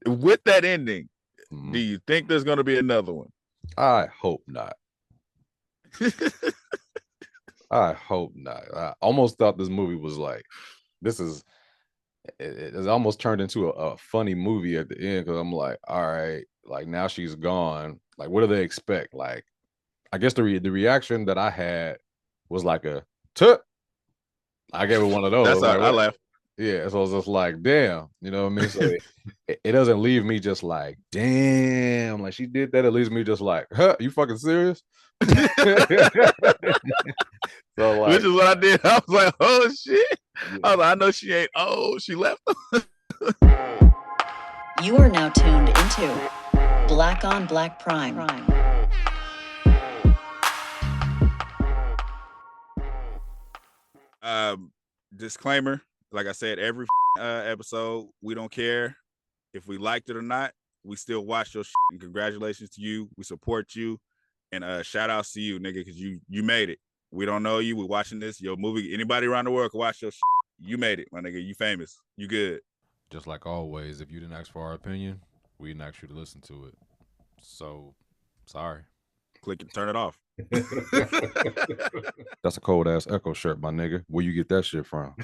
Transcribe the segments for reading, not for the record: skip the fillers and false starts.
with that ending, Mhm. do you think there's gonna be another one? I hope not. I hope not. I almost thought this movie was like, this is it almost turned into a funny movie at the end because I'm like, all right, like now she's gone. Like, what do they expect? Like, I guess the reaction that I had was like a tut. I gave it one of those. That's how Like, I what? laugh. Yeah. So it's just like, damn, you know what I mean? So it doesn't leave me just like, damn, like she did that. It leaves me just like, huh, you fucking serious? So Which like, is what I did. I was like, oh shit. I yeah. was like, I know she ain't. Oh, she left. You are now tuned into Black on Black Prime. Disclaimer, like I said, every episode, we don't care if we liked it or not. We still watch your shit, and congratulations to you. We support you, and shout outs to you, nigga, because you made it. We don't know you. We're watching this. Your movie. Anybody around the world can watch your shit. You made it, my nigga. You famous. You good. Just like always, if you didn't ask for our opinion, we didn't ask you to listen to it. So, sorry. Click it. Turn it off. That's a cold ass Echo shirt, my nigga. Where you get that shit from?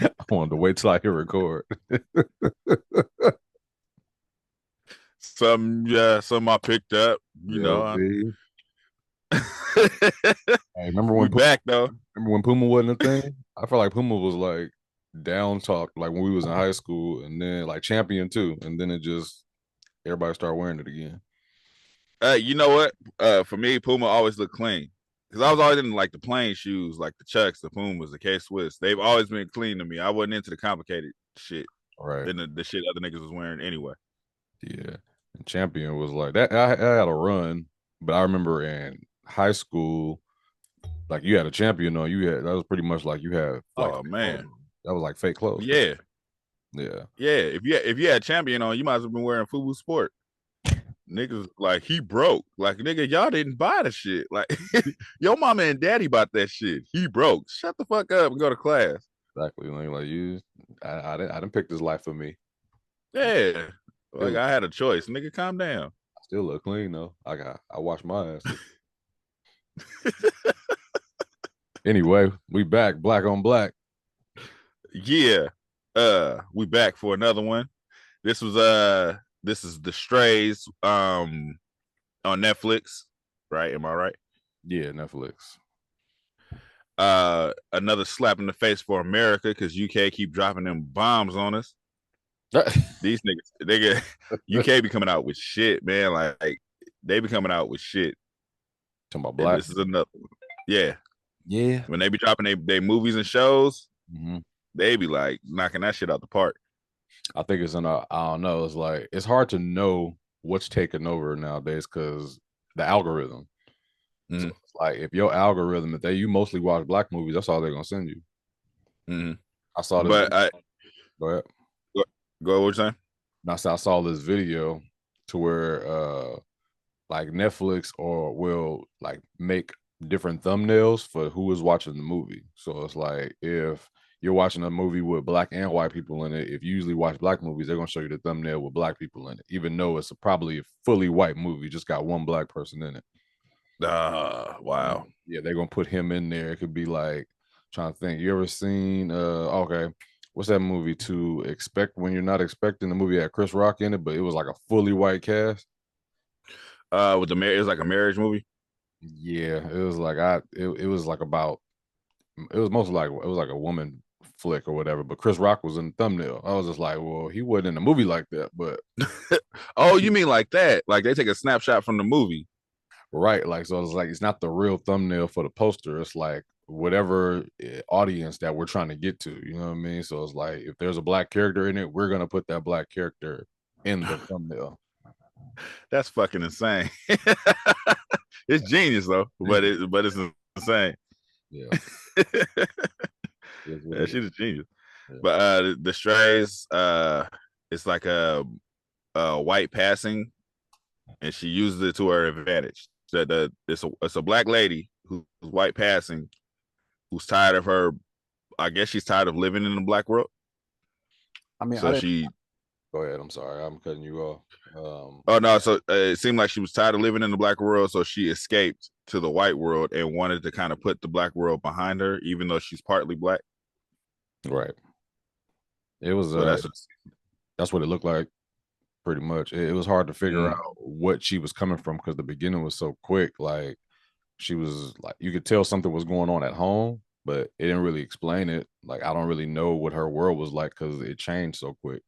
I wanted to wait till I can record. Some I picked up. You know. Hey, remember we when back though? Remember when Puma wasn't a thing? I feel like Puma was like down talked like when we was in high school, and then like Champion too, and then it just everybody started wearing it again. You know what? For me, Puma always looked clean because I was always in like the plain shoes, like the Chucks, the Pumas, the K Swiss. They've always been clean to me. I wasn't into the complicated shit Right. than the shit other niggas was wearing anyway. Yeah. And Champion was like that. I had a run, but I remember in high school, like you had a Champion on. You had that was pretty much like you had like Oh man, that was like fake clothes. yeah, yeah. If you had Champion on, you might as well been wearing FUBU Sport. Niggas like he broke. Like nigga, y'all didn't buy the shit. Like your mama and daddy bought that shit. He broke. Shut the fuck up and go to class. Exactly. Like you, I didn't pick this life for me. Yeah, like I had a choice. Nigga, calm down. I still look clean though. I wash my ass. Anyway, we back, black on black. Yeah. We back for another one. This is the Strays on Netflix, right? Am I right? Yeah, Netflix. Another slap in the face for America because UK keep dropping them bombs on us. These niggas, they get UK be coming out with shit, man. Like they be coming out with shit. Talking about black. This is another one. Yeah. Yeah. When they be dropping they movies and shows, they be like knocking that shit out the park. I think it's I don't know. It's like it's hard to know what's taking over nowadays because the algorithm. So it's like if your algorithm, if you mostly watch black movies, that's all they're gonna send you. I saw this. But go ahead. Go ahead. What you saying? I saw this video to where like Netflix will like make different thumbnails for who is watching the movie. So it's like if you're watching a movie with black and white people in it, if you usually watch black movies, they're gonna show you the thumbnail with black people in it, even though it's probably a fully white movie, just got one black person in it. Wow. Yeah, they're gonna put him in there. It could be like trying to think. You ever seen okay, what's that movie To Expect When You're Not Expecting? The movie had Chris Rock in it, but it was like a fully white cast. With it was like a marriage movie. Yeah, it was like it was like about it was mostly like it was like a woman flick or whatever, but Chris Rock was in the thumbnail. I was just like, well, he wasn't in a movie like that, but oh, you mean like that? Like they take a snapshot from the movie. Right. Like so it's like it's not the real thumbnail for the poster. It's like whatever audience that we're trying to get to. You know what I mean? So it's like if there's a black character in it, we're gonna put that black character in the thumbnail. That's fucking insane. It's genius though, but it's insane. Yeah. Yeah, she's a genius. Yeah. But the Strays, it's like a white passing, and she uses it to her advantage. So it's a black lady who's white passing, who's tired of her. I guess she's tired of living in the black world, I mean, So I didn't. she. Go ahead. I'm sorry. I'm cutting you off. Oh no! So it seemed like she was tired of living in the black world, so she escaped to the white world and wanted to kind of put the black world behind her, even though she's partly black. Right. It was. So That's what it looked like. Pretty much. It was hard to figure Mm. out what she was coming from because the beginning was so quick. Like she was like, you could tell something was going on at home, but it didn't really explain it. Like I don't really know what her world was like because it changed so quick.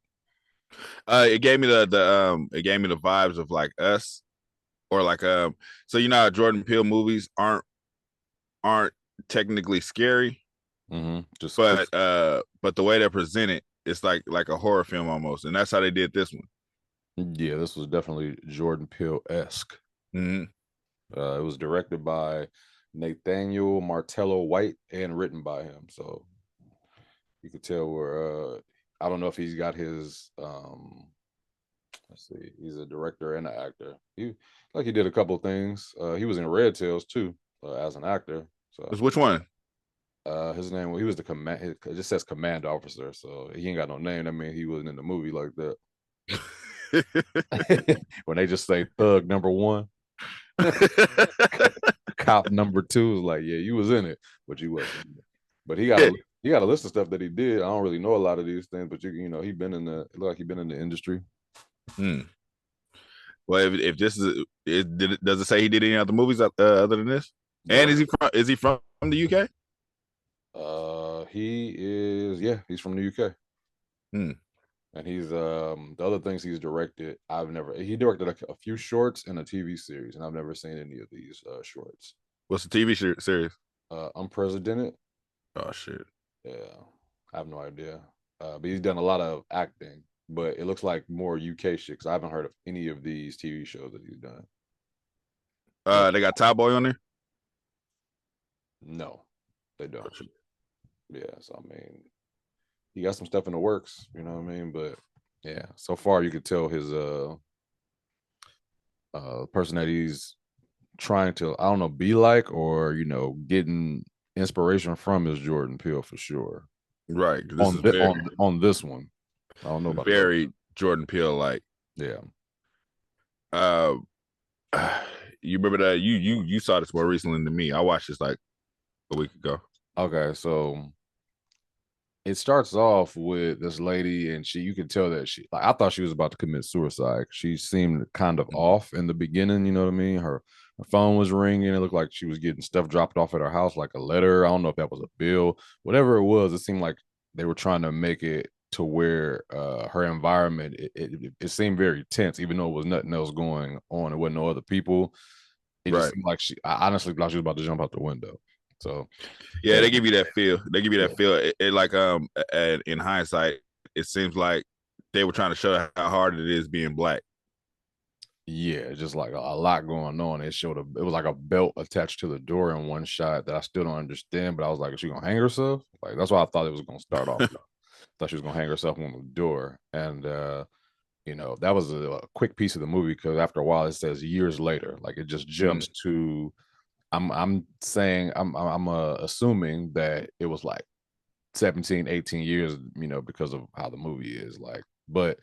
It gave me it gave me the vibes of like Us, or like so you know how Jordan Peele movies aren't technically scary, Just but the way they're presented, it's like a horror film almost, and that's how they did this one. Yeah, this was definitely Jordan Peele-esque. Mm-hmm. It was directed by Nathaniel Martello White and written by him. So you could tell where I don't know if he's got his let's see, he's a director and an actor. He did a couple things. He was in Red Tails too, as an actor. So Which one? His name, he was the command, it just says command officer, so he ain't got no name. I mean, he wasn't in the movie like that. When they just say thug number 1, cop number 2 is like, yeah, you was in it, but you wasn't. But he got a list of stuff that he did. I don't really know a lot of these things, but you know, it looked like he been in the industry. Well, if this is does it say he did any other movies other than this? No. And is he from the UK? He is, yeah, he's from the UK. And he's the other things he's directed, he directed a few shorts and a TV series, and I've never seen any of these shorts. What's the TV series? Unprecedented. Oh shit. Yeah, I have no idea. But he's done a lot of acting, but it looks like more UK shit because I haven't heard of any of these TV shows that he's done. They got Top Boy on there? No, they don't. Yeah, so I mean, he got some stuff in the works, you know what I mean? But yeah, so far you could tell his person that he's trying to, I don't know, be like, or you know, getting inspiration from is Jordan Peele for sure. Right. On this one. I don't know about very Jordan Peele like. Yeah. You remember that you saw this more recently than me. I watched this like a week ago. Okay, so it starts off with this lady, and you could tell that I thought she was about to commit suicide. She seemed kind of off in the beginning, you know what I mean? Her phone was ringing. It looked like she was getting stuff dropped off at her house, like a letter. I don't know if that was a bill. Whatever it was, it seemed like they were trying to make it to where her environment, it seemed very tense, even though it was nothing else going on. It wasn't no other people. It just seemed like I honestly thought she was about to jump out the window. So yeah, they give you that feel. They give you that feel. It like in hindsight, it seems like they were trying to show how hard it is being black. Yeah, just like a lot going on. It was like a belt attached to the door in one shot that I still don't understand. But I was like, is she gonna hang herself? Like that's why I thought it was gonna start off. Thought she was gonna hang herself on the door, and you know, that was a quick piece of the movie because after a while it says years later. Like it just jumps to. I'm saying I'm assuming that it was like 17, 18 years, you know, because of how the movie is like. But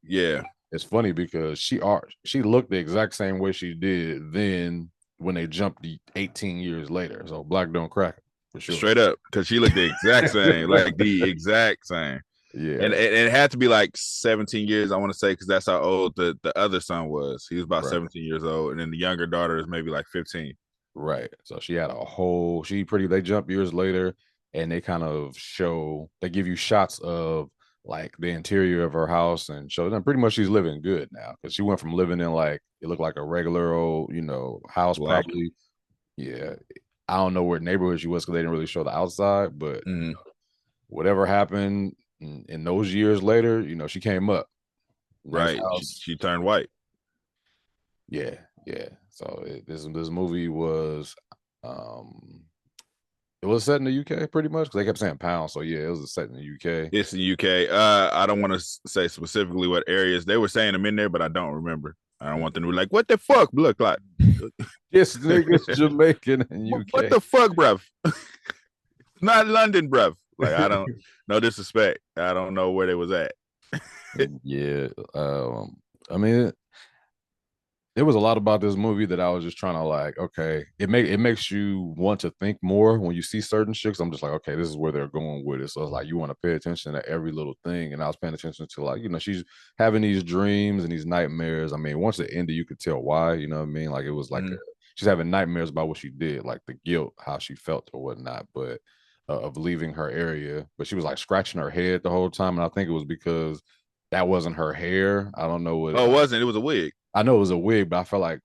yeah, it's funny because she looked the exact same way she did then when they jumped 18 years later. So black don't crack it, for sure. Straight up, because she looked the exact same, like the exact same. Yeah, and it had to be like 17 years, I want to say, because that's how old the other son was. He was about 17 years old, and then the younger daughter is maybe like 15. Right. So she had they jump years later, and they kind of they give you shots of like the interior of her house and show them pretty much she's living good now because she went from living in like it looked like a regular old, you know, house probably. Yeah. I don't know what neighborhood she was because they didn't really show the outside, but whatever happened in those years later, you know, she came up. Right. She turned white. Yeah. Yeah. So this movie was it was set in the UK pretty much because they kept saying pound. So yeah, it was set in the UK. It's in the UK. I don't want to say specifically what areas they were saying them in there, but I don't remember. I don't want them to be like, what the fuck look like? This nigga's Jamaican in UK. What the fuck, bruv? Not London, bruv. Like I don't no disrespect. I don't know where they was at. Yeah. I mean, there was a lot about this movie that I was just trying to like, okay, it makes you want to think more when you see certain shit. I'm just like, okay, this is where they're going with it. So it's like you want to pay attention to every little thing. And I was paying attention to like, she's having these dreams and these nightmares. I mean, once it ended, you could tell why, you know what I mean? Like it was like she's having nightmares about what she did, like the guilt, how she felt or whatnot, but of leaving her area. But she was like scratching her head the whole time. And I think it was because that wasn't her hair. I don't know what. Oh, it wasn't. It was a wig. I know it was a wig, but I felt like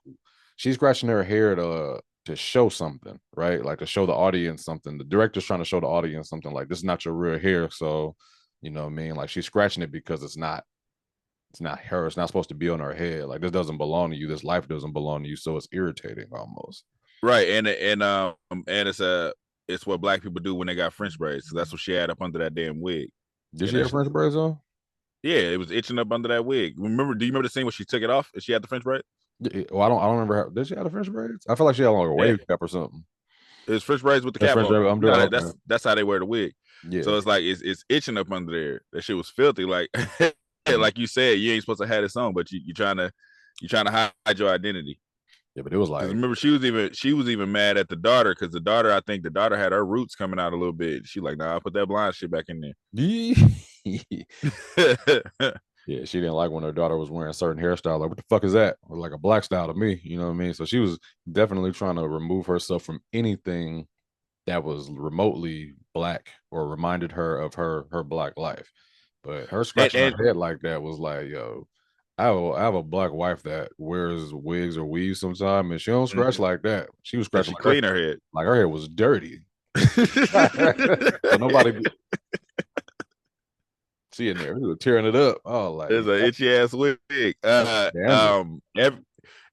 she's scratching her hair to show something, right? Like to show the audience something. The director's trying to show the audience something like this is not your real hair. So, you know what I mean? Like she's scratching it because it's not her. It's not supposed to be on her head. Like this doesn't belong to you. This life doesn't belong to you. So it's irritating almost. Right. And it's what black people do when they got French braids. So that's what she had up under that damn wig. Did she have French braids on? Yeah, it was itching up under that wig. Do you remember the scene where she took it off and she had the French braid? Well, I don't remember her. Did she have the French braids? I feel like she had like a wave cap or something. It was French braids with the cap on. That's how they wear the wig. Yeah. So it's like it's itching up under there. That shit was filthy. Like like you said, you ain't supposed to have this on, but you trying to hide your identity. Yeah, but it was like, remember she was even mad at the daughter because I think the daughter had her roots coming out a little bit. She like, nah, I'll put that blind shit back in there. Yeah, she didn't like when her daughter was wearing a certain hairstyle. Like, what the fuck is that? Or like a black style to me, you know what I mean? So she was definitely trying to remove herself from anything that was remotely black or reminded her of her black life. But her scratching her head like that was like, yo, I have a black wife that wears wigs or weaves sometimes, and she don't scratch like that. She was scratching clean her head. Like her hair was dirty. So nobody see in there, we were tearing it up. Oh, like there's an itchy ass wig.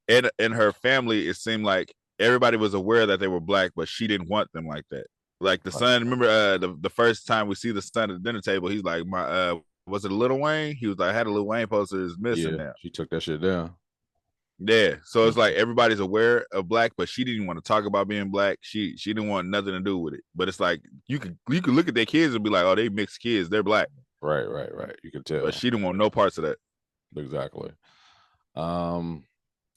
In her family, it seemed like everybody was aware that they were black, but she didn't want them like that. Like the son, remember the first time we see the son at the dinner table, he's like, my was it Lil Wayne? He was like, I had a Lil Wayne poster is missing now. She took that shit down. Yeah, so it's like everybody's aware of black, but she didn't want to talk about being black. She didn't want nothing to do with it. But it's like you could look at their kids and be like, oh, they mixed kids, they're black. Right. You could tell. But she didn't want no parts of that. Exactly. And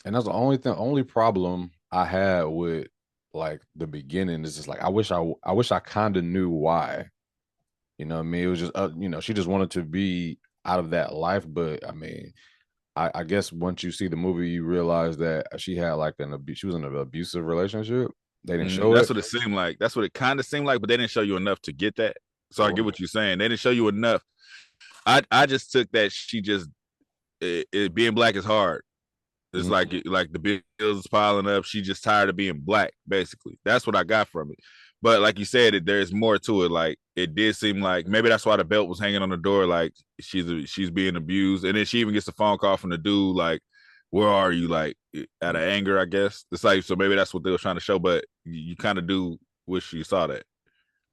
that's the only problem I had with like the beginning is just like I wish I kind of knew why. You know what I mean? It was just she just wanted to be out of that life, but I mean, I guess once you see the movie, you realize that she had like she was in an abusive relationship. They didn't show that's what it seemed like. That's what it kind of seemed like, but they didn't show you enough to get that. So I get what you're saying. They didn't show you enough. I just took that she just being black is hard. It's like the bills is piling up. She just tired of being black, basically. That's what I got from it. But like you said, there's more to it. Like it did seem like maybe that's why the belt was hanging on the door. Like she's being abused, and then she even gets a phone call from the dude. Like, where are you? Like out of anger, I guess. It's like so maybe that's what they were trying to show. But you kind of do wish you saw that,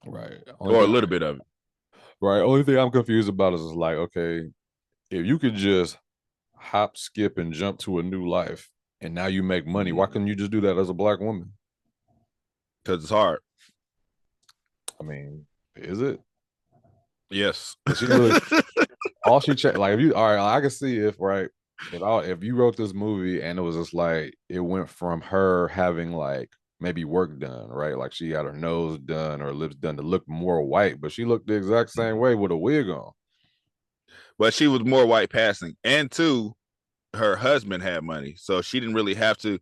right? Or a little bit of it, right? Only thing I'm confused about is like, okay, if you could just hop, skip, and jump to a new life, and now you make money, why couldn't you just do that as a black woman? Because it's hard. I mean, is it? Yes. She all she checked. Like, if you all right, I can see if you wrote this movie and it was just like it went from her having like maybe work done, right? Like she had her nose done or lips done to look more white, but she looked the exact same way with a wig on. But she was more white passing, and two, her husband had money, so she didn't really have to.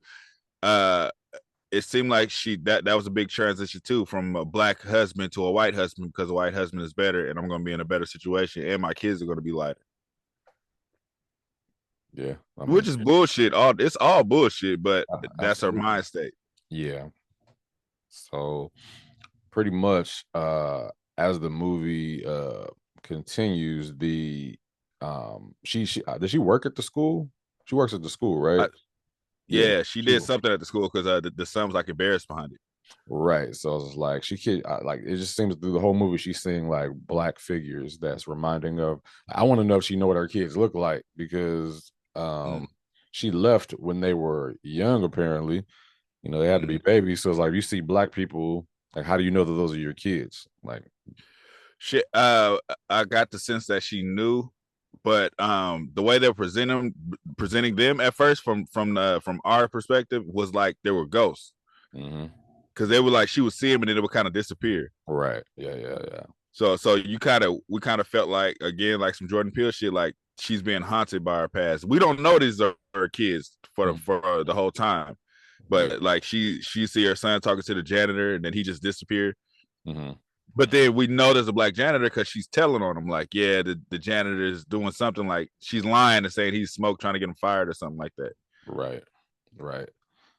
It seemed like that was a big transition too, from a black husband to a white husband, because a white husband is better, and I'm going to be in a better situation, and my kids are going to be lighter. Yeah, which is bullshit. It's all bullshit, but that's her mind state. Yeah. So pretty much, as the movie continues, does she work at the school? She works at the school, right? Yeah, she did something at the school because the son was like embarrassed behind it. Right. So it's like it just seems through the whole movie she's seeing like black figures that's reminding of. I want to know if she know what her kids look like, because she left when they were young, apparently. You know, they had to be babies. So it's like, you see black people, like, how do you know that those are your kids? Like, shit. I got the sense that she knew, but the way they're presenting them at first from our perspective was like they were ghosts. Because they were like she would see him and then it would kind of disappear. Right. Yeah. So we kind of felt like, again, like some Jordan Peele shit, like she's being haunted by her past. We don't know these are her kids for the whole time, but like she see her son talking to the janitor and then he just disappeared. But then we know there's a black janitor because she's telling on him, like, yeah, the janitor is doing something, like she's lying and saying he's smoked, trying to get him fired or something like that. Right.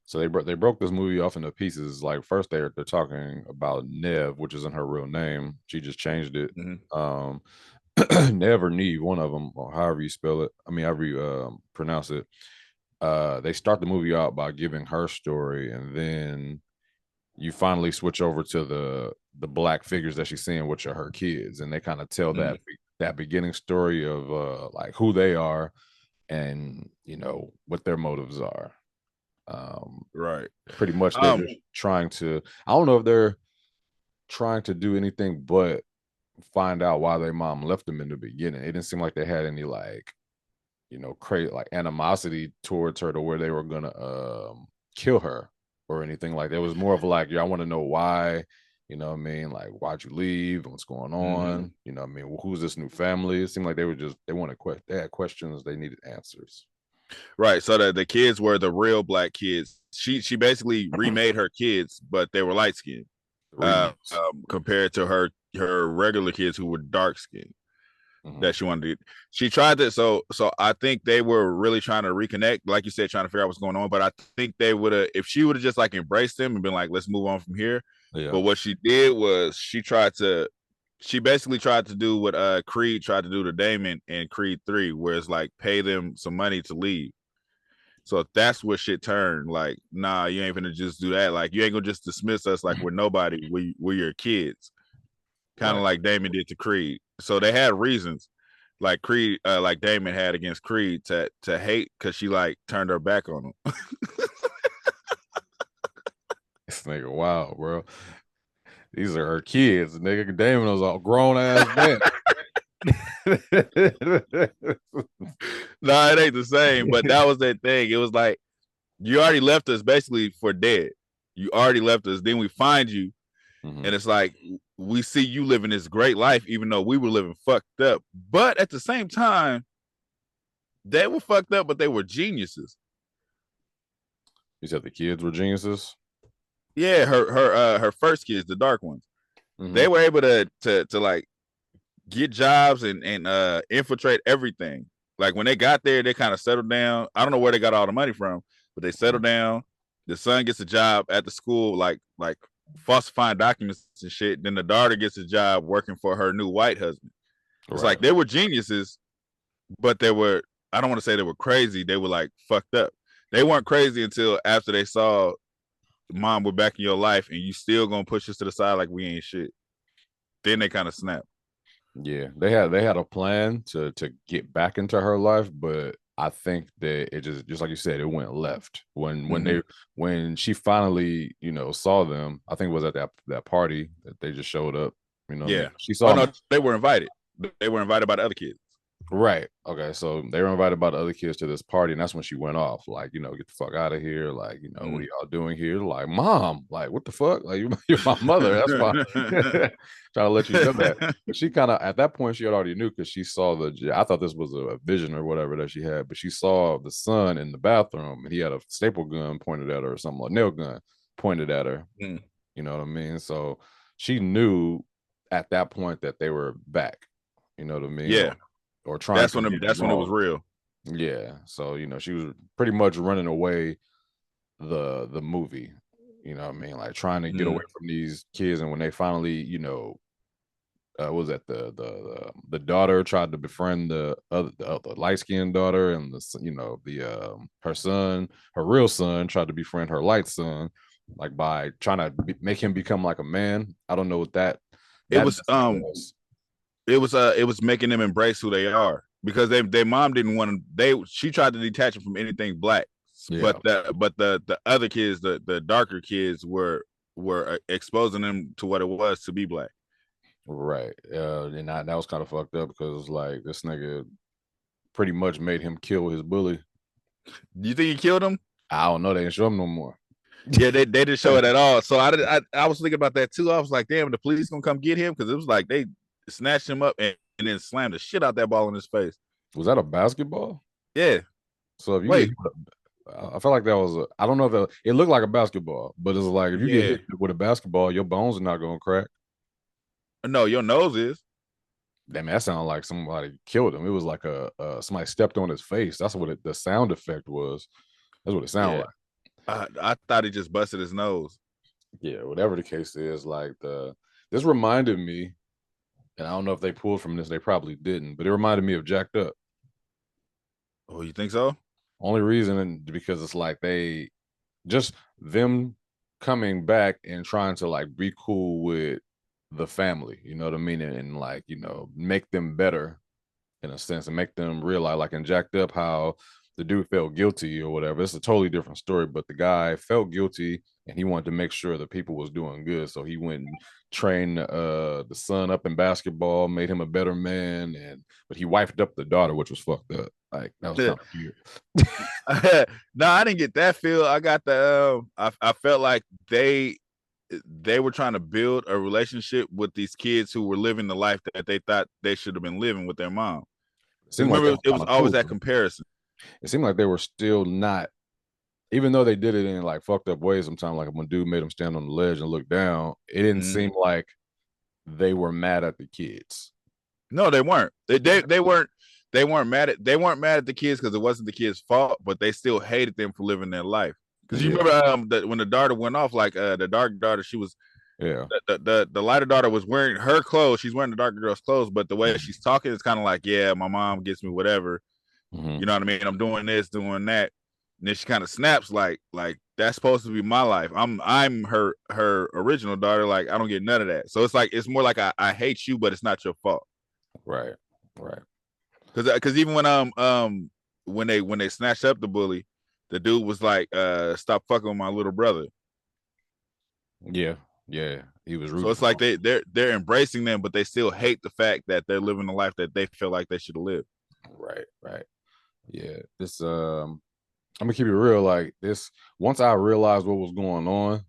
So they broke this movie off into pieces. Like first they're talking about Nev, which isn't her real name. She just changed it. Nev or Neve, one of them, or however you spell it. I mean, however you pronounce it. They start the movie out by giving her story, and then you finally switch over to the black figures that she's seeing, which are her kids, and they kind of tell that beginning story of like who they are and what their motives are. Right. Pretty much they're just trying to, I don't know if they're trying to do anything but find out why their mom left them in the beginning. It didn't seem like they had any like crazy like animosity towards her to where they were gonna kill her or anything like that. It was more of like, I want to know why, what I mean, like why'd you leave, what's going on, what I mean, who's this new family. It seemed like they had questions, they needed answers. Right. So that the kids were the real black kids. She basically remade her kids, but they were light skinned compared to her regular kids who were dark skinned. That she wanted to. She tried to. So I think they were really trying to reconnect, like you said, trying to figure out what's going on. But I think they would have, if she would have just like embraced them and been like, let's move on from here. Yeah. But what she did was she basically tried to do what Creed tried to do to Damon in Creed 3, where it's like pay them some money to leave. So that's what shit turned. Like, nah, you ain't gonna just do that. Like, you ain't gonna just dismiss us like we're nobody. We're your kids. Kind of like Damon did to Creed. So they had reasons, like Creed, like Damon had against Creed to hate because she like turned her back on him. This nigga, wow, bro. These are her kids, nigga. Damon was a grown ass man. No, it ain't the same. But that was that thing. It was like, you already left us basically for dead. You already left us. Then we find you, and it's like we see you living this great life, even though we were living fucked up. But at the same time, they were fucked up, but they were geniuses. You said the kids were geniuses? Yeah, her first kids, the dark ones. They were able to like get jobs and infiltrate everything. Like when they got there, they kind of settled down. I don't know where they got all the money from, but they settled down. The son gets a job at the school, like falsifying documents and shit. Then the daughter gets a job working for her new white husband. It's like they were geniuses, but they were, I don't want to say they were crazy. They were like fucked up. They weren't crazy until after they saw, Mom, we're back in your life and you still gonna push us to the side like we ain't shit. Then they kind of snapped. Yeah, they had a plan to get back into her life, but I think that it just like you said, it went left when she finally saw them. I think it was at that party that they just showed up. Yeah, she saw. Oh no, they were invited. They were invited by the other kids. Right. Okay. So they were invited by the other kids to this party, and that's when she went off. Like, get the fuck out of here. Like, what are y'all doing here? Like, Mom, like, what the fuck? Like, you're my mother. That's why trying to let you know that. But she kind of, at that point, she had already knew because she saw I thought this was a vision or whatever that she had, but she saw the son in the bathroom and he had a staple gun pointed at her or something, like nail gun pointed at her. You know what I mean? So she knew at that point that they were back. You know what I mean? Yeah. Or trying. That's when it was real. Yeah. So she was pretty much running away the movie. You know what I mean? Like trying to get away from these kids, and when they finally, was that the daughter tried to befriend the light skinned daughter, and her son, her real son, tried to befriend her light son, like by trying to make him become like a man. I don't know what that was. It was making them embrace who they are, because their mom didn't want to. She tried to detach them from anything black, but the other kids, the darker kids, were exposing them to what it was to be black. Right. And that was kind of fucked up because like this nigga pretty much made him kill his bully. You think he killed him? I don't know. They didn't show him no more. Yeah, they didn't show it at all. So I was thinking about that too. I was like, damn, the police gonna come get him, because it was like they snatched him up and then slammed the shit out that ball in his face. Was that a basketball? Yeah. So if you Wait. get hit, I felt like that was I don't know if it looked like a basketball, but it's like if you get hit with a basketball, your bones are not gonna crack. No, your nose is. Damn, that sounded like somebody killed him. It was like somebody stepped on his face. That's what the sound effect was. That's what it sounded like. I thought he just busted his nose. Yeah, whatever the case is, like this reminded me, and I don't know if they pulled from this, they probably didn't, but it reminded me of Jacked Up. Oh, you think so? Only reason because it's like them coming back and trying to like be cool with the family, you know what I mean? And like, you know, make them better in a sense and make them realize, like in Jacked Up, how the dude felt guilty or whatever. It's a totally different story, but the guy felt guilty and he wanted to make sure the people was doing good. So he went and trained the son up in basketball, made him a better man, but he wifed up the daughter, which was fucked up. Like that was kind of weird. No, I didn't get that feel. I got the I felt like they were trying to build a relationship with these kids who were living the life that they thought they should have been living with their mom. Remember, it was always that comparison. It seemed like they were still not, even though they did it in like fucked up ways sometimes, like when dude made them stand on the ledge and look down, it didn't seem like they were mad at the kids. No, they weren't. They weren't mad at the kids because it wasn't the kids' fault, but they still hated them for living their life. Because you remember when the daughter went off, like the dark daughter, she was the lighter daughter was wearing her clothes. She's wearing the darker girl's clothes, but the way she's talking is kind of like, yeah, my mom gets me whatever. You know what I mean? I'm doing this, doing that. And then she kind of snaps like that's supposed to be my life. I'm her original daughter. Like I don't get none of that. So it's like it's more like I hate you, but it's not your fault. Right. Because even when they snatched up the bully, the dude was like, stop fucking with my little brother. Yeah. He was rude. So it's like they're embracing them, but they still hate the fact that they're living a life that they feel like they should have lived. Right. Yeah. This I'm gonna keep it real. Like this, once I realized what was going on,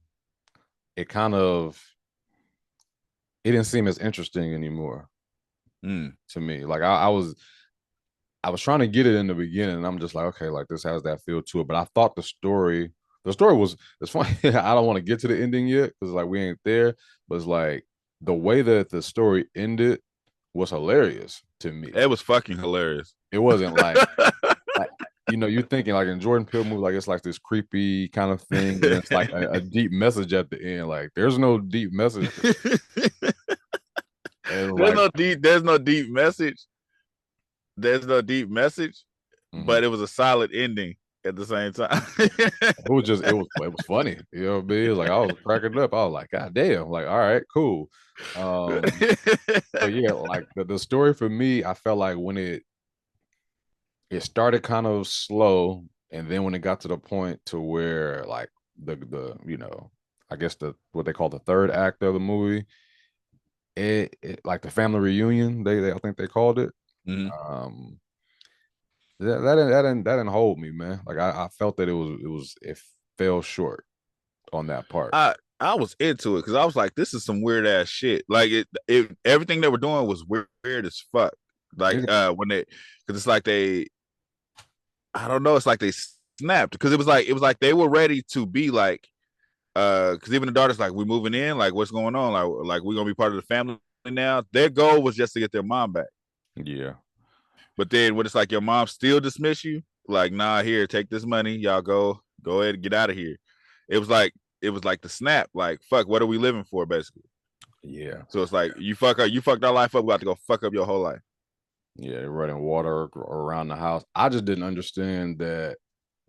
it didn't seem as interesting anymore to me. Like I was trying to get it in the beginning, and I'm just like, okay, like this has that feel to it. But I thought the story was, it's funny. I don't want to get to the ending yet because like we ain't there. But it's like the way that the story ended was hilarious to me. It was fucking hilarious. It wasn't like, you know, you're thinking like in Jordan Peele movie, like it's like this creepy kind of thing, and it's like a deep message at the end. Like there's no deep message. There's no deep message. There's no deep message, but it was a solid ending at the same time. it was funny. You know what I mean? It was like I was cracking up. I was like, God damn, like, all right, cool. But yeah, like the story for me, I felt like when it started kind of slow, and then when it got to the point to where like the you know, I guess what they call the third act of the movie, it like the family reunion, I think they called it. That didn't hold me, man. Like I felt that it fell short on that part. I was into it because I was like, this is some weird ass shit. Like it everything they were doing was weird as fuck. Like when because it's like I don't know, it's like they snapped because it was like they were ready to be like because even the daughter's like, we're moving in, like what's going on, like we're gonna be part of the family now. Their goal was just to get their mom back. Yeah. But then when it's like your mom still dismiss you, like, nah, here, take this money, y'all go ahead and get out of here. It was like the snap, like, fuck, what are we living for, basically? Yeah. So it's like you fucked our life up, we have to go fuck up your whole life. Yeah, they're running water around the house. I just didn't understand that.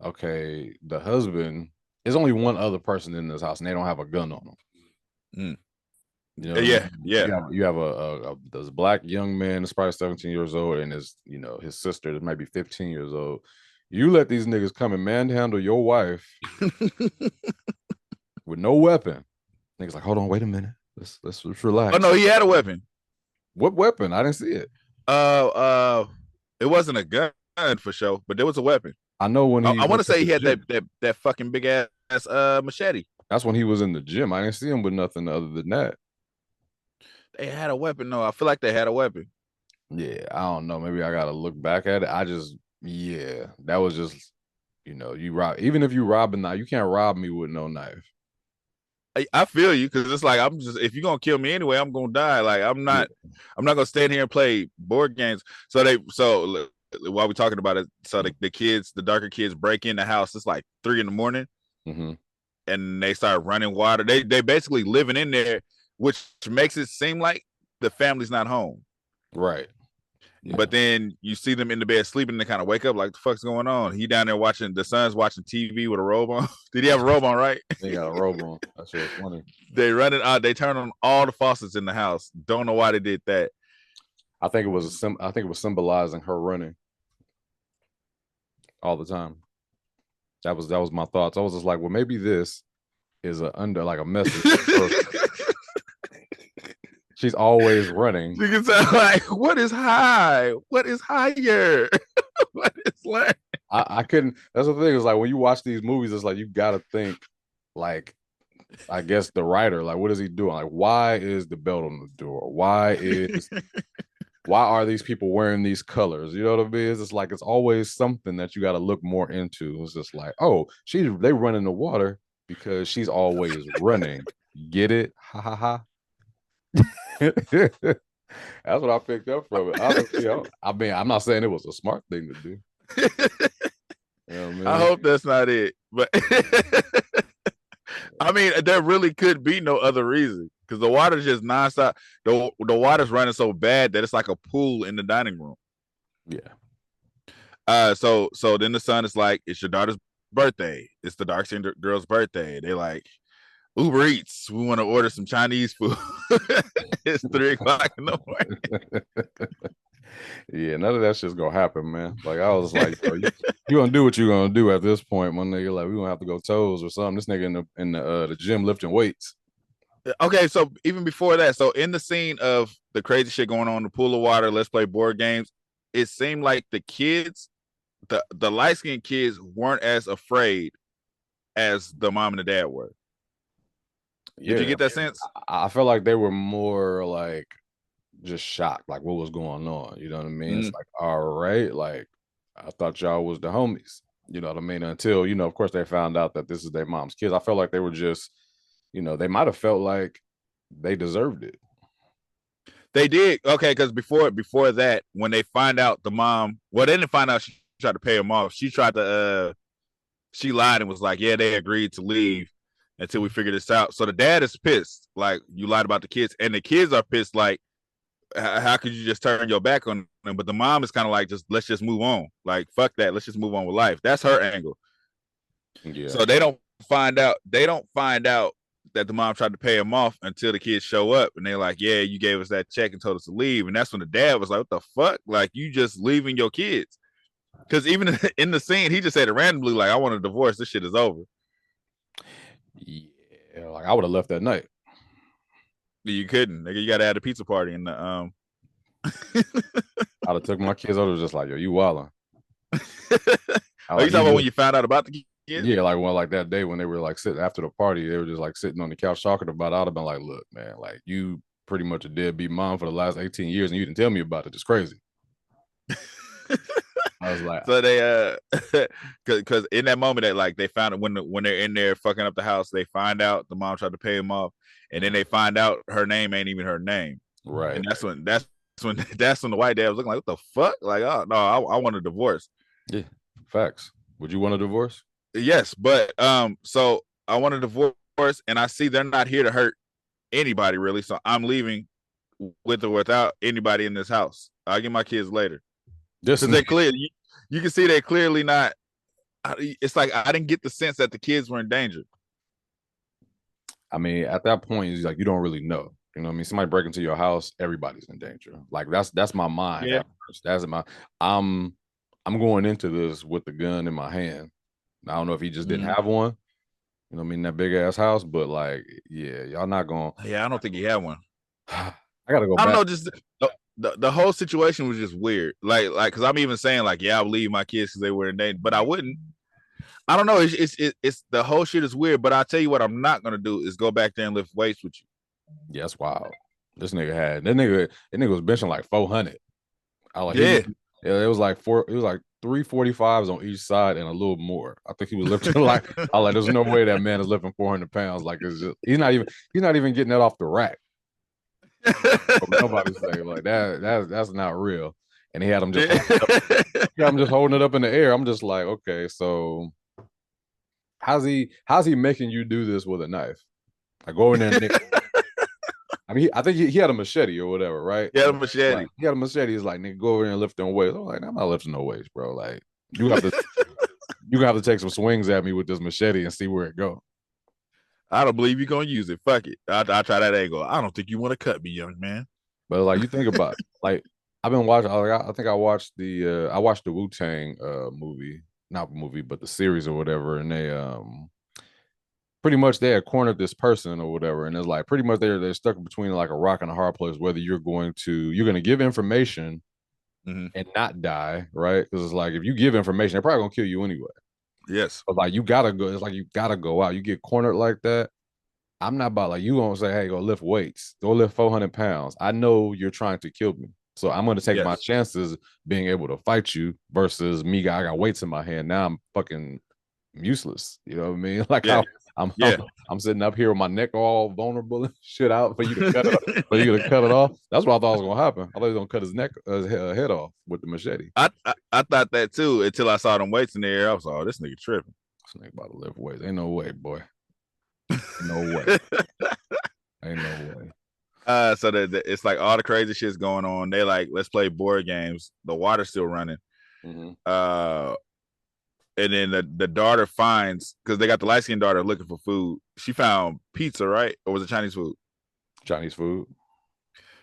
Okay, the husband, there's only one other person in this house, and they don't have a gun on them. You know, yeah. You have this black young man that's probably 17 years old, and his sister that might be 15 years old. You let these niggas come and manhandle your wife with no weapon. Niggas like, hold on, wait a minute. Let's relax. Oh no, he had a weapon. What weapon? I didn't see it. It wasn't a gun. for sure, but there was a weapon. I know when I want to say he had gym. that fucking big ass machete. That's when he was in the gym. I didn't see him with nothing other than that. They had a weapon. No, I feel like they had a weapon. Yeah, I don't know. Maybe I gotta look back at it. Yeah, that was just, you rob. Even if you rob a knife, you can't rob me with no knife. I feel you, because it's like, I'm just, if you're gonna kill me anyway, I'm gonna die. Like, I'm not gonna stand here and play board games. So while we're talking about it, so the darker kids break in the house. It's like 3 a.m. and they start running water. They basically living in there, which makes it seem like the family's not home. Right. Yeah. But then you see them in the bed sleeping, and they kind of wake up like, the fuck's going on? He down there watching, the son's watching TV with a robe on. Did he have a robe on, right? He got a robe on. That's what's funny. They run it out. They turn on all the faucets in the house. Don't know why they did that. I think it was symbolizing her running all the time. That was my thoughts. I was just like, well, maybe this is a message. She's always running. You can say, like, what is high? What is higher? What is like? I couldn't. That's the thing. Is like when you watch these movies, it's like you gotta think, like, I guess the writer, like, what is he doing? Like, why is the belt on the door? Why are these people wearing these colors? You know what I mean? It's just like, it's always something that you got to look more into. It's just like, oh, they run in the water because she's always running. Get it? Ha ha ha. That's what I picked up from it. Honestly, I mean, I'm not saying it was a smart thing to do. You know what I mean? I hope that's not it, but I mean, there really could be no other reason, because the water's just nonstop. The water's running so bad that it's like a pool in the dining room. Yeah. So then the son is like, it's your daughter's birthday. It's the dark skinned girl's birthday. They like, Uber Eats, we want to order some Chinese food. It's 3 o'clock in the morning. Yeah, none of that shit's gonna happen, man. Like, I was like, you gonna do what you're gonna do at this point, my nigga. Like, we gonna have to go toes or something. This nigga in the gym lifting weights. Okay, so even before that, so in the scene of the crazy shit going on in the pool of water, let's play board games, it seemed like the kids, the light-skinned kids, weren't as afraid as the mom and the dad were. Did you get that sense? I felt like they were more like just shocked, like what was going on. You know what I mean? It's like, all right, like, I thought y'all was the homies. You know what I mean? Until, of course, they found out that this is their mom's kids. I felt like they were just, they might have felt like they deserved it. They did. Okay, because before that, when they find out the mom, well, they didn't find out she tried to pay him off. She tried to she lied and was like, yeah, they agreed to leave until we figure this out. So the dad is pissed, like, you lied about the kids, and the kids are pissed, like, how could you just turn your back on them? But the mom is kind of like, let's just move on. Like, fuck that. Let's just move on with life. That's her angle. Yeah. So they don't find out that the mom tried to pay him off until the kids show up, and they're like, yeah, you gave us that check and told us to leave. And that's when the dad was like, what the fuck? Like, you just leaving your kids. Because even in the scene, he just said it randomly, like, I want a divorce. This shit is over. Yeah, like, I would have left that night. You couldn't. Nigga, you got to have a pizza party in the I'd have took my kids over, just like, yo, you wildin'. Are you talking about when you found out about the kids? Yeah, like that day when they were like sitting after the party, they were just like sitting on the couch talking about it. I'd have been like, look, man, like, you pretty much a deadbeat mom for the last 18 years and you didn't tell me about it. It's crazy. I was like, so they because in that moment that, like, they found it when they're in there fucking up the house, they find out the mom tried to pay him off, and then they find out her name ain't even her name. Right. And that's when the white dad was looking like, what the fuck? Like, oh no, I want a divorce. Yeah, facts. Would you want a divorce? Yes, but so I want a divorce, and I see they're not here to hurt anybody really, so I'm leaving with or without anybody in this house. I'll get my kids later. Because they're clear. You can see they're clearly not. It's like, I didn't get the sense that the kids were in danger. I mean, at that point, it's like, you don't really know. You know what I mean? Somebody break into your house, everybody's in danger. Like, that's my mind. Yeah. That's I'm going into this with the gun in my hand. I don't know if he just didn't have one. You know what I mean? That big ass house, but like, yeah, y'all not going. Yeah, I don't think he had one. I gotta go. I don't back. know. Just the whole situation was just weird. Like, because I'm even saying like, yeah, I would leave my kids because they were in danger, but I wouldn't. I don't know. It's the whole shit is weird. But I'll tell you what, I'm not gonna do is go back there and lift weights with you. Yeah, that's wild. This nigga had that nigga was benching like 400. I like Yeah. It was like 345s on each side and a little more. I think he was lifting like I like. There's no way that man is lifting 400 pounds. Like it's just he's not even getting that off the rack. Nobody's saying like that's not real. And he had him just holding it up in the air. I'm just like, okay, so how's he making you do this with a knife? Like go in there and I mean, I think he had a machete or whatever, right? He had a machete. Like, he had a machete. He's like, nigga, go over there and lift them weights. I'm like, I'm not lifting no weights, bro. Like, you have to, you have to take some swings at me with this machete and see where it go. I don't believe you're gonna use it. Fuck it. I try that angle. I don't think you want to cut me, young man. But like, you think about like, I've been watching. I think I watched the Wu-Tang movie, not movie, but the series or whatever, and they pretty much they had cornered this person or whatever, and it's like pretty much they're stuck between like a rock and a hard place, whether you're going to give information and not die, right? Because it's like if you give information, they're probably gonna kill you anyway. Yes. But like you gotta go, it's like you gotta go out. You get cornered like that. I'm not about like you gonna say, hey, go lift weights, go lift 400 pounds. I know you're trying to kill me. So I'm gonna take my chances being able to fight you versus me. I got weights in my hand. Now I'm fucking useless. You know what I mean? Like I'm sitting up here with my neck all vulnerable and shit out for you to cut it, cut it off. That's what I thought was gonna happen. I thought he was gonna cut his head off with the machete. I thought that too until I saw them weights in the air. I was like, oh, this nigga tripping. This nigga about to lift weights. Ain't no way, boy. No way. Ain't no way. So it's like all the crazy shit's going on. They like, let's play board games. The water's still running. And then the daughter finds, because they got the light-skinned daughter looking for food. She found pizza, right? Or was it Chinese food? Chinese food.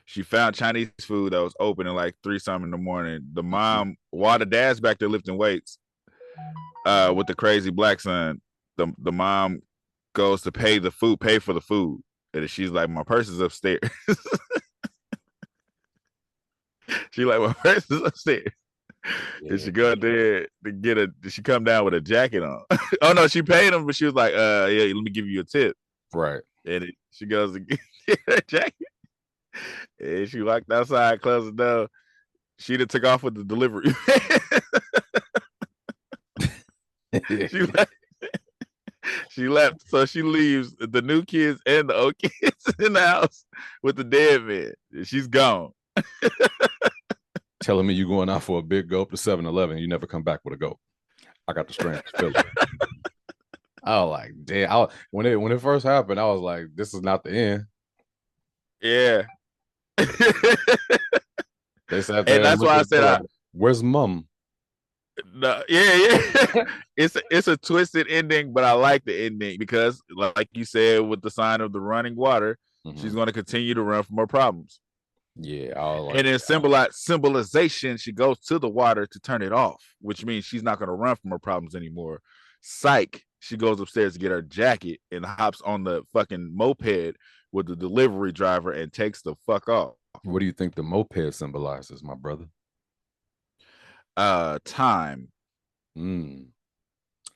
She found Chinese food that was open at like 3-something in the morning. The mom, while the dad's back there lifting weights, with the crazy black son, the mom goes to pay for the food. And she's like, my purse is upstairs. She like, my purse is upstairs. Yeah. And she go there to she come down with a jacket on. Oh no, she paid him, but she was like, yeah, let me give you a tip. Right. And she goes to get her jacket. And she walked outside, closed the door. She done took off with the delivery. She left. So she leaves the new kids and the old kids in the house with the dead man. She's gone. Telling me you going out for a big gulp to 7-Eleven, you never come back with a gulp. I got the strength to feel it. I was like, damn. When it first happened, I was like, this is not the end. Yeah. They said that, and that's why I said, where's mom? No, yeah. It's a twisted ending, but I like the ending because, like you said, with the sign of the running water, she's going to continue to run from her problems. Yeah, and in symbolization, she goes to the water to turn it off, which means she's not going to run from her problems anymore. Psych, she goes upstairs to get her jacket and hops on the fucking moped with the delivery driver and takes the fuck off. What do you think the moped symbolizes, my brother? Time.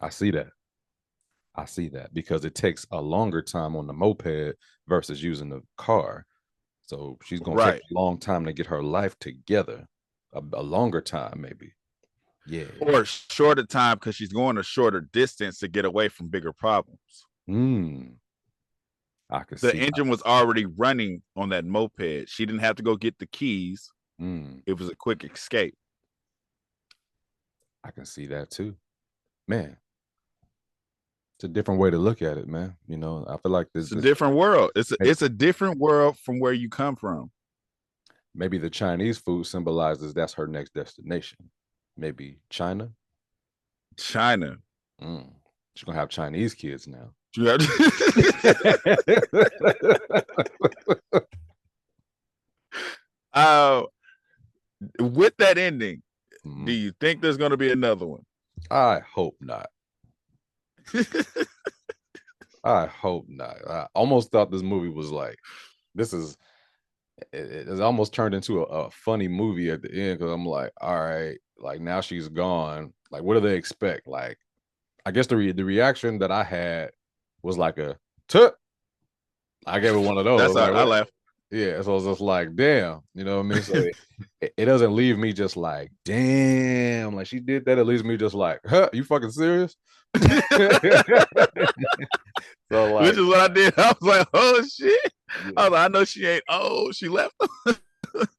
I see that because it takes a longer time on the moped versus using the car. So she's going to take a long time to get her life together, a longer time maybe. Yeah. Or a shorter time because she's going a shorter distance to get away from bigger problems. I can see the engine was already running on that moped. She didn't have to go get the keys. It was a quick escape. I can see that too. Man. It's a different way to look at it, man. You know, I feel like it's a different world. It's a different world from where you come from. Maybe the Chinese food symbolizes that's her next destination. Maybe China. She's gonna have Chinese kids now. With that ending, do you think there's gonna be another one? I hope not. I hope not. I almost thought this movie was like, this is It almost turned into a funny movie at the end because I'm like, all right, like now she's gone. Like, what do they expect? Like, I guess the reaction that I had was like a tut. I gave it one of those. That's how Like, I what? laugh. Yeah, so it's just like, damn, you know what I mean? So it doesn't leave me just like, damn, like she did that. It leaves me just like, huh, you fucking serious? So Which like, is what I did. I was like, oh shit. yeah. I was like, I know she ain't. Oh, she left.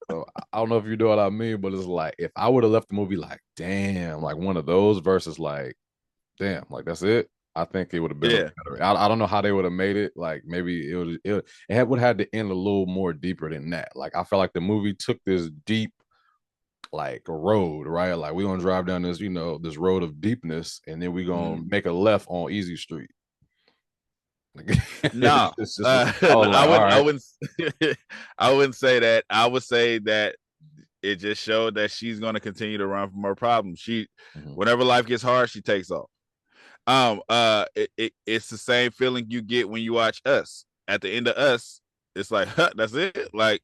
So I don't know if you know what I mean, but it's like if I would have left the movie like, damn, like one of those versus like, damn, like that's it. I think it would have been Yeah. better. I don't know how they would have made it. Like maybe it would have had to end a little more deeper than that. Like I felt like the movie took this deep like road, right? Like we're gonna drive down this, this road of deepness, and then we're gonna make a left on Easy Street. No, it's just, I was like, all right. I wouldn't. I wouldn't say that. I would say that it just showed that she's going to continue to run from her problems. Whenever life gets hard, she takes off. It's the same feeling you get when you watch Us. At the end of Us, it's like, huh, that's it. Like,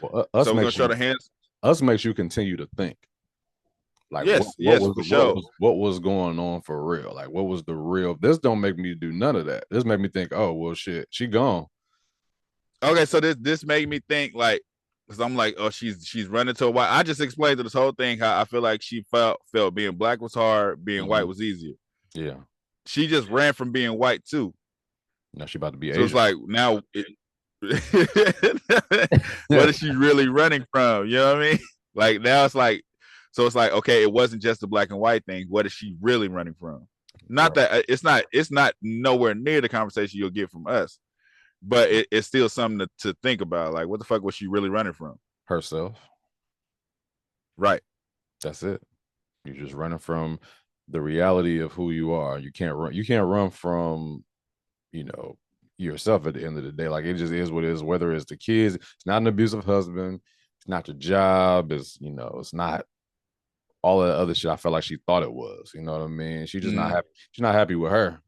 well, so we're gonna show the hands. Us makes you continue to think. Like yes, what was going on for real? Like what was the real? This don't make me do none of that. This made me think, oh well, shit, she gone. Okay, so this made me think like, because I'm like, oh, she's running to a white. I just explained to this whole thing how I feel like she felt being black was hard, being white was easier. Yeah, she just ran from being white too. Now she about to be so Asian. It's like now, what is she really running from? You know what I mean? Like now it's like. So it's like, okay, it wasn't just the black and white thing. What is she really running from? Not right. That it's not nowhere near the conversation you'll get from Us, but it's still something to think about. Like, what the fuck was she really running from? Herself. Right. That's it. You're just running from the reality of who you are. You can't run from, yourself at the end of the day. Like it just is what it is, whether it's the kids, it's not an abusive husband, it's not your job, it's not all of the other shit I felt like she thought it was. You know what I mean? She's just not happy. She's not happy with her.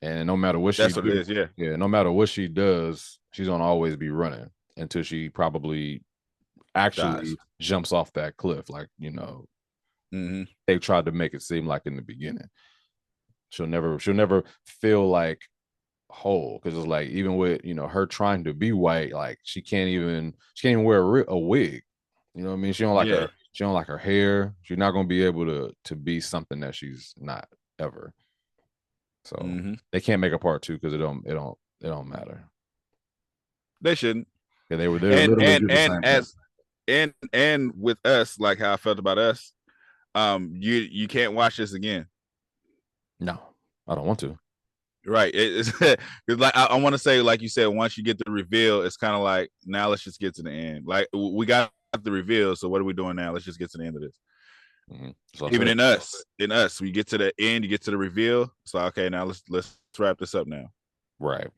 And no matter what That's what it is, yeah. Yeah, no matter what she does, she's gonna always be running until she probably actually jumps off that cliff. Like, they tried to make it seem like in the beginning. She'll never feel like whole, because it's like even with her trying to be white, like she can't even wear a wig. You know what I mean? She don't like her hair. She's not gonna be able to be something that she's not ever. So they can't make a part 2 because it don't matter. They shouldn't. Yeah, they were and with Us, like how I felt about Us, you can't watch this again. No, I don't want to. Right. It's like I want to say, like you said, once you get the reveal, it's kind of like, now let's just get to the end. Like we got the reveal, so what are we doing now? Let's just get to the end of this. So even in us, we get to the end, you get to the reveal. So okay, now let's wrap this up now. Right.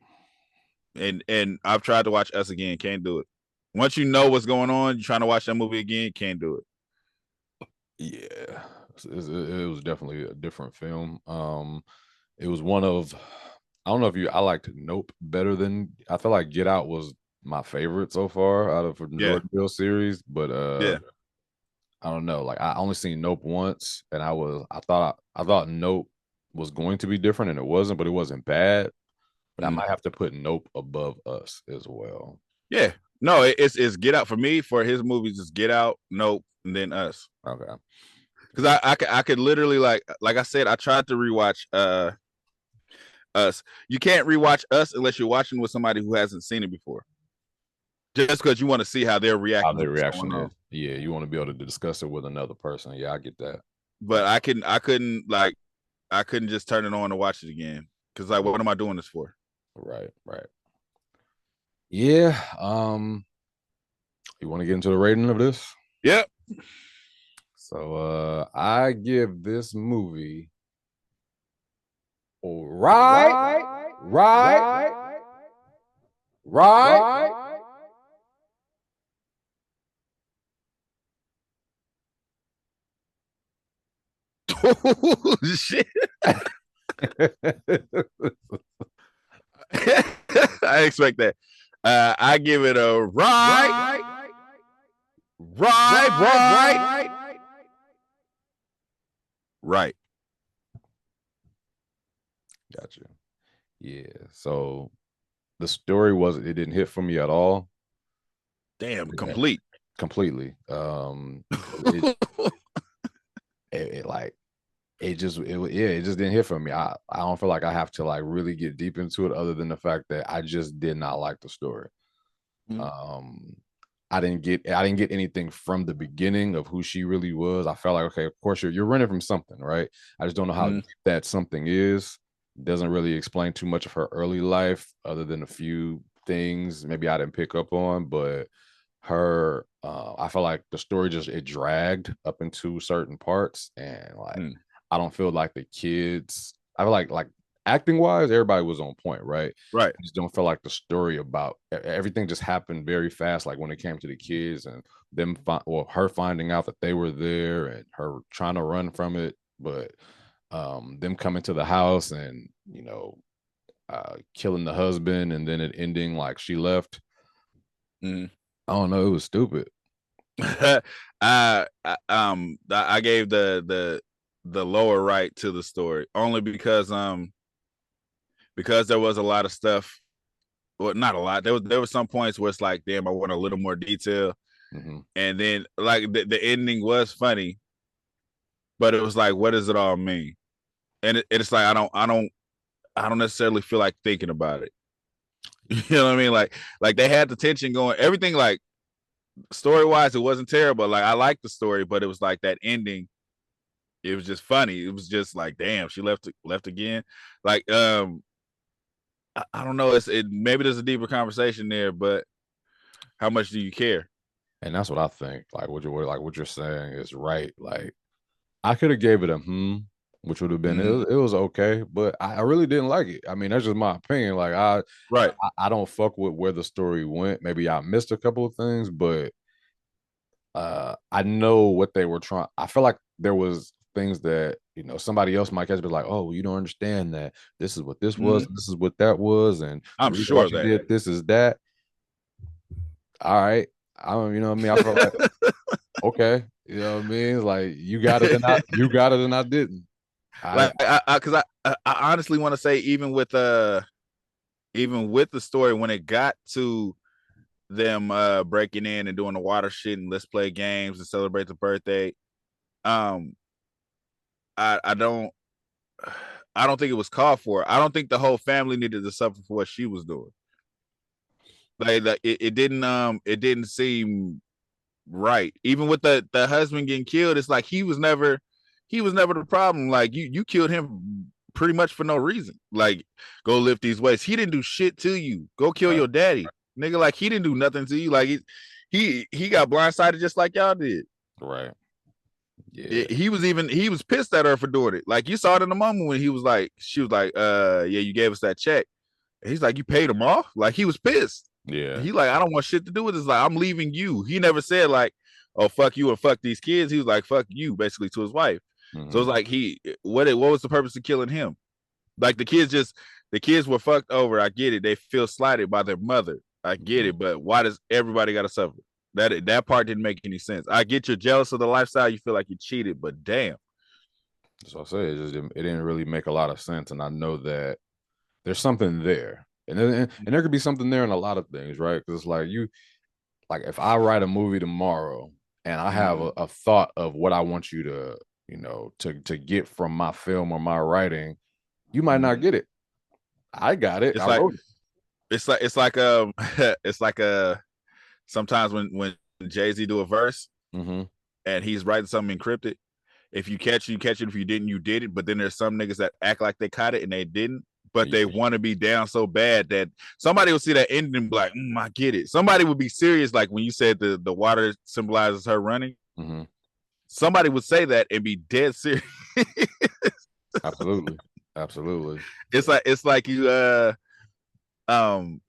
And I've tried to watch Us again, can't do it. Once you know what's going on, you're trying to watch that movie again, can't do it. Yeah, it was definitely a different film. It was one of, I don't know if I liked Nope better than, I feel like Get Out was my favorite so far out of the Jordan Peele series, but I don't know. Like I only seen Nope once, and I thought Nope was going to be different, and it wasn't, but it wasn't bad. But I might have to put Nope above Us as well. Yeah, no, it's Get Out for me. For his movies, it's Get Out, Nope, and then Us. Okay, because I could literally like I said, I tried to rewatch Us. You can't rewatch Us unless you're watching with somebody who hasn't seen it before. Just because you want to see how their reaction. How their reaction is. Yeah, you want to be able to discuss it with another person. Yeah, I get that. But I couldn't just turn it on and watch it again. Because like, what am I doing this for? Right. Yeah. You want to get into the rating of this? Yep. So I give this movie right. Oh shit. I expect that. I give it a right. Right. Gotcha. Yeah. So the story it didn't hit for me at all. Damn, complete. Completely. It just didn't hit for me. I don't feel like I have to like really get deep into it, other than the fact that I just did not like the story. I didn't get anything from the beginning of who she really was. I felt like, okay, of course you're running from something, right? I just don't know how deep that something is. Doesn't really explain too much of her early life, other than a few things maybe I didn't pick up on. But her, I feel like the story it dragged up into certain parts, and like I don't feel like the kids. I feel like acting wise, everybody was on point, right? Right. I just don't feel like the story about everything just happened very fast. Like when it came to the kids and them, her finding out that they were there and her trying to run from it, but them coming to the house and killing the husband, and then it ending like she left. I don't know. It was stupid. I gave the lower right to the story only because there was a lot of stuff. Well, not a lot. There were some points where it's like, damn, I want a little more detail. And then like the ending was funny, but it was like, what does it all mean? And it's like I don't necessarily feel like thinking about it. You know what I mean? Like they had the tension going, everything, like story wise, it wasn't terrible. Like I liked the story, but it was like that ending. It was just funny. It was just like, damn, she left again. Like I don't know. Maybe there's a deeper conversation there, but how much do you care? And that's what I think. Like what you're saying is right. Like I could have gave it a which would have been it was okay, but I really didn't like it. I mean, that's just my opinion. Like I don't fuck with where the story went. Maybe I missed a couple of things, but I know what they were trying. I feel like there was things that somebody else might catch, be like, oh, well, you don't understand that this is what this was, this is what that was, and I'm sure that did this is that. All right, I don't, you know what I mean. I feel like okay, you know what I mean. Like you got it, and I didn't. Because I honestly want to say, even with the story, when it got to them breaking in and doing the water shit and let's play games and celebrate the birthday, I don't think it was called for. I don't think the whole family needed to suffer for what she was doing. Like it didn't seem right. Even with the husband getting killed, it's like he was never the problem. Like you killed him pretty much for no reason. Like, go lift these weights. He didn't do shit to you. Go kill your daddy, nigga. Like he didn't do nothing to you. Like he got blindsided just like y'all did. Right. Yeah. He was pissed at her for doing it. Like you saw it in the moment when she was like, yeah, you gave us that check. And he's like, you paid him off? Like he was pissed. Yeah. He like, I don't want shit to do with this. Like, I'm leaving you. He never said like, oh, fuck you and fuck these kids. He was like, fuck you, basically, to his wife. So it's like what was the purpose of killing him? Like the kids were fucked over. I get it. They feel slighted by their mother. I get it. But why does everybody got to suffer? That part didn't make any sense. I get you're jealous of the lifestyle. You feel like you cheated, but damn. So I say it didn't really make a lot of sense. And I know that there's something there. And there could be something there in a lot of things, right? Because it's like if I write a movie tomorrow and I have a thought of what I want you to, to get from my film or my writing, you might not get it. I got it. It's like sometimes when Jay-Z do a verse and he's writing something encrypted, if you catch it, you catch it. If you didn't, you did it. But then there's some niggas that act like they caught it and they didn't, but they want to be down so bad that somebody will see that ending and be like, I get it. Somebody would be serious, like when you said the water symbolizes her running. Somebody would say that and be dead serious. Absolutely. It's like you the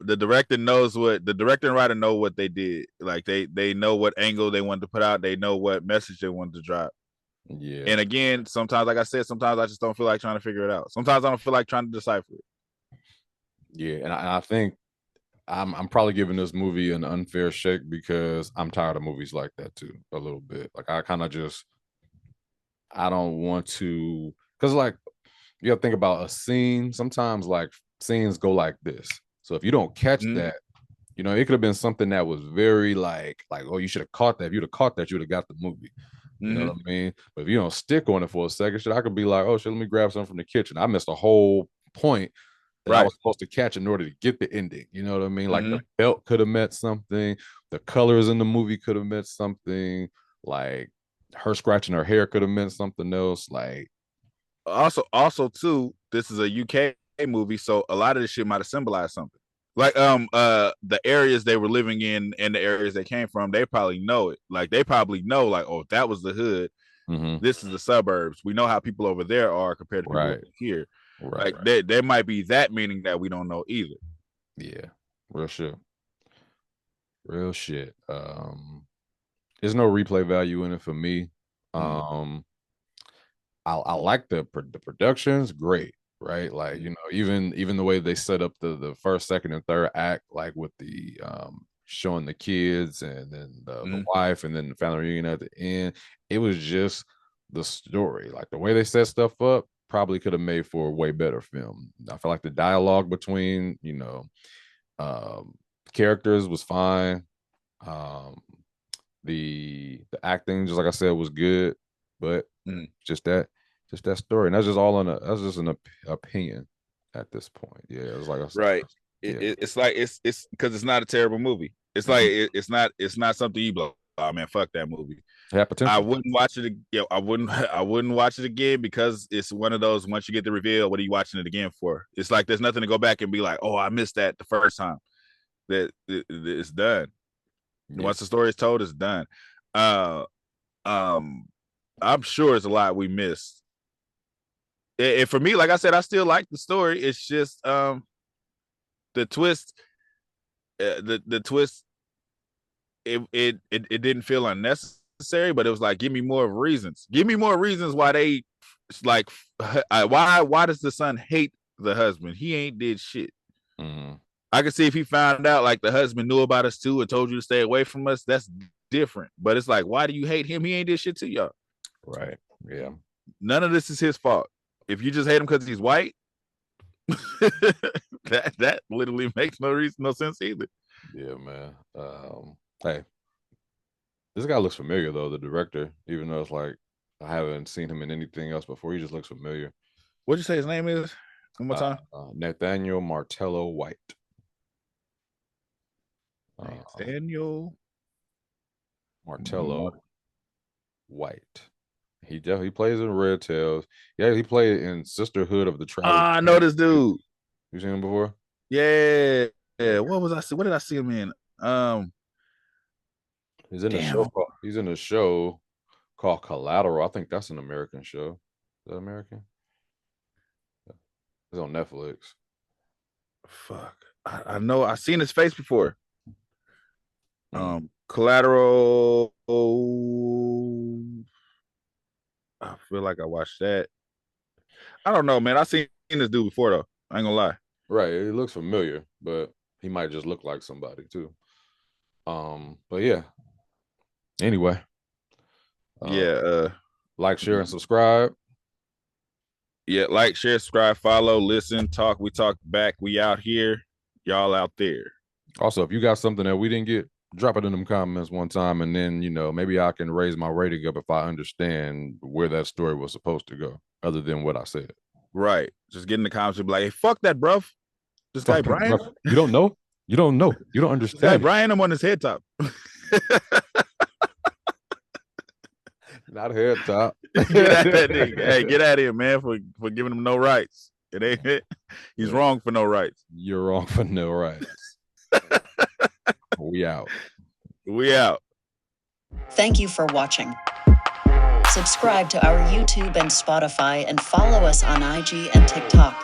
director and writer know what they did. Like they know what angle they wanted to put out. They know what message they wanted to drop. Yeah. And again, sometimes, like I said, sometimes I just don't feel like trying to figure it out. Sometimes I don't feel like trying to decipher it. Yeah, and I think I'm probably giving this movie an unfair shake because I'm tired of movies like that too, a little bit. Like I kind of just I don't want to, because like you have to think about a scene. Sometimes like scenes go like this. So if you don't catch that, you know, it could have been something that was very like, oh, you should have caught that. If you'd have caught that, you'd have got the movie. You know what I mean? But if you don't stick on it for a second, shit, I could be like, oh shit, let me grab something from the kitchen. I missed a whole point that I was supposed to catch in order to get the ending. You know what I mean? Like the belt could have meant something. The colors in the movie could have meant something. Like her scratching her hair could have meant something else. Like also too, this is a UK movie, so a lot of this shit might have symbolized something. Like the areas they were living in and the areas they came from, they probably know it. Like they probably know, like, oh, that was the hood. This is the suburbs. We know how people over there are compared to people over here. Like there might be that meaning that we don't know either. Yeah, real shit. Real shit. There's no replay value in it for me. I like the production's great, right? Like, you know, even the way they set up the first, second, and third act, like with the showing the kids and then the wife and then the family reunion at the end, it was just the story. Like the way they set stuff up probably could have made for a way better film. I feel like the dialogue between, you know, characters was fine. The acting, just like I said, was good, but just that story, and that's just all that's just an opinion at this point. Yeah, it was like it's like it's because it's not a terrible movie. It's like it's not something you blow. Oh man, fuck that movie. I wouldn't watch it. I wouldn't watch it again because it's one of those. Once you get the reveal, what are you watching it again for? It's like there's nothing to go back and be like, oh, I missed that the first time. That it's done. Once the story is told, it's done. I'm sure it's a lot we missed. And for me, like I said, I still like the story. It's just the twist. The twist. It didn't feel unnecessary, but it was like, give me more reasons. Give me more reasons why they like. Why does the son hate the husband? He ain't did shit. I could see if he found out like the husband knew about us too and told you to stay away from us. That's different. But it's like, why do you hate him? He ain't did shit to y'all. Right. Yeah. None of this is his fault. If you just hate him because he's white, that literally makes no sense either. Yeah, man. Hey, this guy looks familiar though, the director, even though it's like I haven't seen him in anything else before. He just looks familiar. What'd you say his name is? One more time. Nathaniel Martello White. Daniel Martello White. He definitely plays in Red Tails. Yeah, he played in Sisterhood of the Traveling. I know this dude. You seen him before? Yeah. What did I see him in? He's in a show called Collateral. I think that's an American show. Is that American? It's on Netflix. Fuck. I know I've seen his face before. Collateral. I feel like I watched that. I don't know, man. I've seen this dude before though. I ain't gonna lie. Right. It looks familiar, but he might just look like somebody too. But yeah. Anyway. Like, share, and subscribe. Yeah, like, share, subscribe, follow, listen, talk. We talk back. We out here. Y'all out there. Also, if you got something that we didn't get, drop it in them comments one time, and then, you know, maybe I can raise my rating up if I understand where that story was supposed to go, other than what I said. Right. Just get in the comments and be like, hey, fuck that, bruv. This guy Brian. You don't know? You don't know. You don't understand. This guy Brian, I'm on his head top. Not head top. Get out of that nigga. Hey, get out of here, man, for giving him no rights. It ain't it. He's wrong for no rights. You're wrong for no rights. We out. We out. Thank you for watching. Subscribe to our YouTube and Spotify and follow us on IG and TikTok.